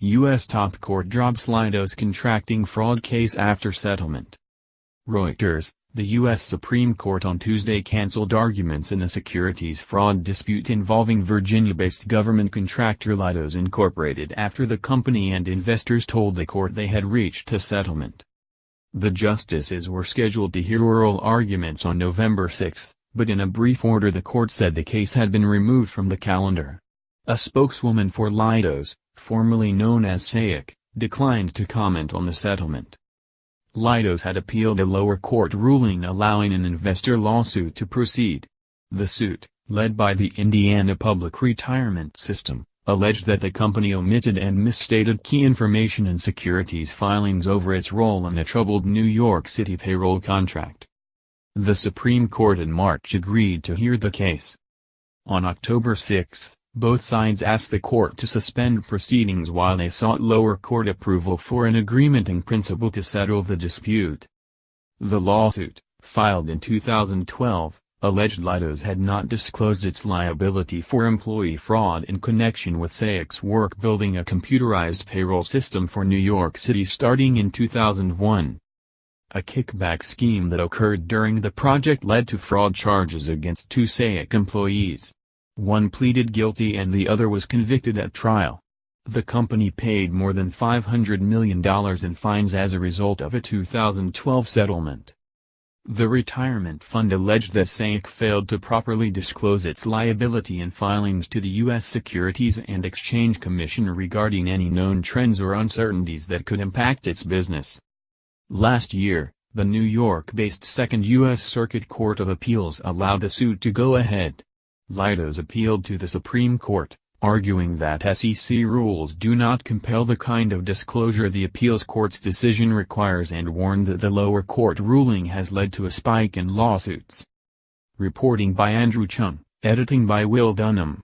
U.S. top court drops Leidos contracting fraud case after settlement. Reuters, the U.S. Supreme Court on Tuesday canceled arguments in a securities fraud dispute involving Virginia-based government contractor Leidos Inc. after the company and investors told the court they had reached a settlement. The justices were scheduled to hear oral arguments on November 6, but in a brief order the court said the case had been removed from the calendar. A spokeswoman for Leidos, formerly known as SAIC, declined to comment on the settlement. Leidos had appealed a lower court ruling allowing an investor lawsuit to proceed. The suit, led by the Indiana Public Retirement System, alleged that the company omitted and misstated key information in securities filings over its role in a troubled New York City payroll contract. The Supreme Court in March agreed to hear the case. On October 6, both sides asked the court to suspend proceedings while they sought lower court approval for an agreement in principle to settle the dispute. The lawsuit, filed in 2012, alleged Leidos had not disclosed its liability for employee fraud in connection with SAIC's work building a computerized payroll system for New York City starting in 2001. A kickback scheme that occurred during the project led to fraud charges against two SAIC employees. One pleaded guilty and the other was convicted at trial. The company paid more than $500 million in fines as a result of a 2012 settlement. The retirement fund alleged that SAIC failed to properly disclose its liability in filings to the U.S. Securities and Exchange Commission regarding any known trends or uncertainties that could impact its business. Last year, the New York-based Second U.S. Circuit Court of Appeals allowed the suit to go ahead. Leidos appealed to the Supreme Court, arguing that SEC rules do not compel the kind of disclosure the appeals court's decision requires and warned that the lower court ruling has led to a spike in lawsuits. Reporting by Andrew Chung, editing by Will Dunham.